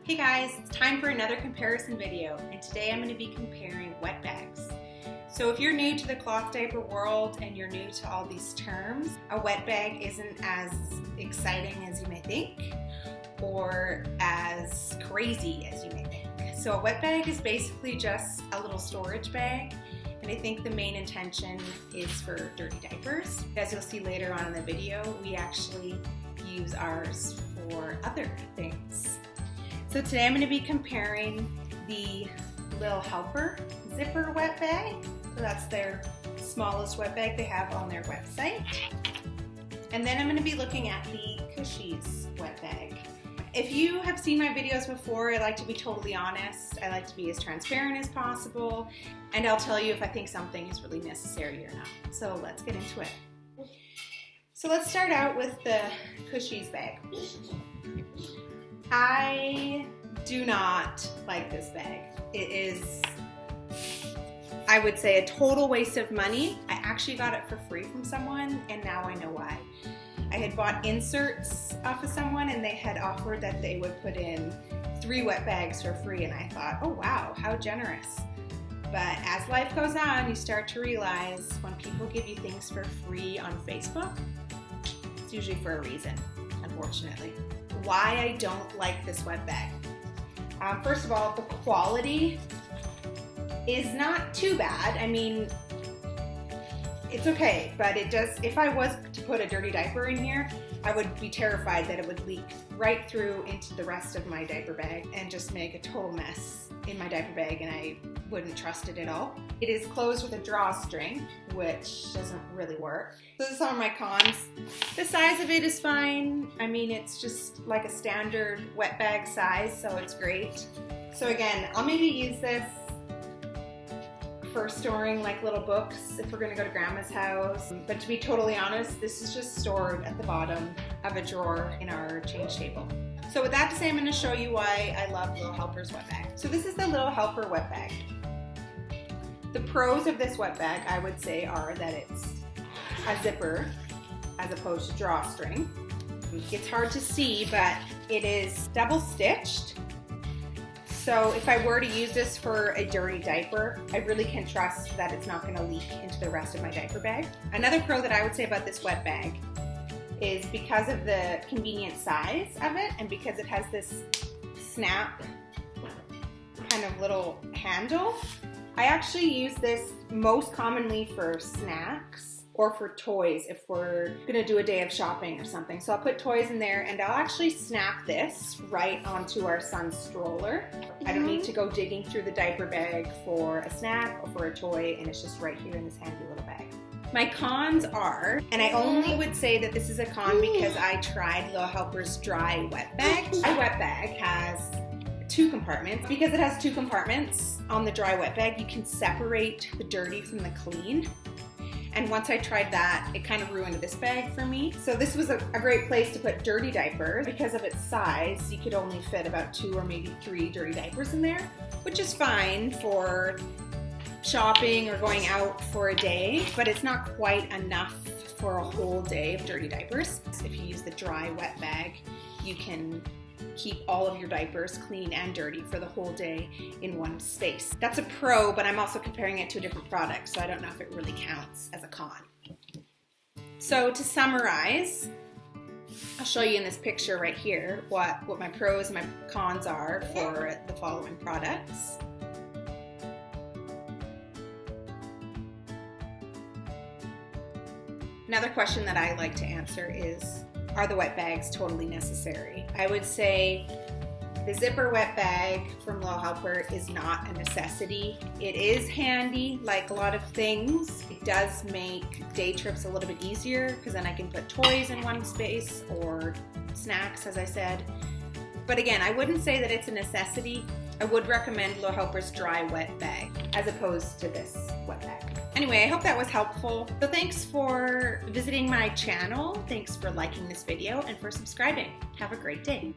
Hey guys, it's time for another comparison video, and today I'm going to be comparing wet bags. So if you're new to the cloth diaper world and you're new to all these terms, a wet bag isn't as exciting as you may think or as crazy as you may think. So a wet bag is basically just a little storage bag, and I think the main intention is for dirty diapers. As you'll see later on in the video, we actually use ours for other things. So today I'm going to be comparing the Lil Helper Zipper Wet Bag. So that's their smallest wet bag they have on their website. And then I'm going to be looking at the Kushies Wet Bag. If you have seen my videos before, I like to be totally honest. I like to be as transparent as possible. And I'll tell you if I think something is really necessary or not. So let's get into it. So let's start out with the Kushies bag. I do not like this bag. It is, I would say, a total waste of money. I actually got it for free from someone, and now I know why. I had bought inserts off of someone, and they had offered that they would put in 3 wet bags for free, and I thought, oh wow, how generous. But as life goes on, you start to realize when people give you things for free on Facebook, it's usually for a reason, unfortunately. Why I don't like this wet bag. First of all, the quality is not too bad. I mean, it's okay, but it does, if I was to put a dirty diaper in here, I would be terrified that it would leak right through into the rest of my diaper bag and just make a total mess in my diaper bag, and I wouldn't trust it at all. It is closed with a drawstring, which doesn't really work. So this is some of my cons. The size of it is fine. I mean, it's just like a standard wet bag size, so it's great. So again, I'll maybe use this for storing like little books if we're gonna go to grandma's house. But to be totally honest, this is just stored at the bottom of a drawer in our change table. So with that to say, I'm gonna show you why I love Lil Helper's wet bag. So this is the Lil Helper wet bag. The pros of this wet bag, I would say, are that it's a zipper as opposed to drawstring. It's hard to see, but it is double stitched. So if I were to use this for a dirty diaper, I really can trust that it's not going to leak into the rest of my diaper bag. Another pro that I would say about this wet bag is because of the convenient size of it, and because it has this snap kind of little handle. I actually use this most commonly for snacks or for toys if we're gonna do a day of shopping or something. So I'll put toys in there, and I'll actually snap this right onto our son's stroller. I don't need to go digging through the diaper bag for a snack or for a toy, and it's just right here in this handy little bag. My cons are, and I only would say that this is a con because I tried Lil Helper's dry wet bag. My wet bag has 2 compartments. Because it has 2 compartments on the dry wet bag, you can separate the dirty from the clean. And once I tried that, it kind of ruined this bag for me. So this was a great place to put dirty diapers. Because of its size, you could only fit about 2 or maybe 3 dirty diapers in there, which is fine for shopping or going out for a day, but it's not quite enough for a whole day of dirty diapers. If you use the dry wet bag, you can keep all of your diapers clean and dirty for the whole day in one space. That's a pro, but I'm also comparing it to a different product, so I don't know if it really counts as a con. So to summarize, I'll show you in this picture right here what my pros and my cons are for the following products. Another question that I like to answer is, are the wet bags totally necessary? I would say the zipper wet bag from Lil Helper is not a necessity. It is handy, like a lot of things. It does make day trips a little bit easier because then I can put toys in one space or snacks, as I said. But again, I wouldn't say that it's a necessity. I would recommend Lil Helper's dry wet bag as opposed to this wet bag. Anyway, I hope that was helpful. So thanks for visiting my channel. Thanks for liking this video and for subscribing. Have a great day.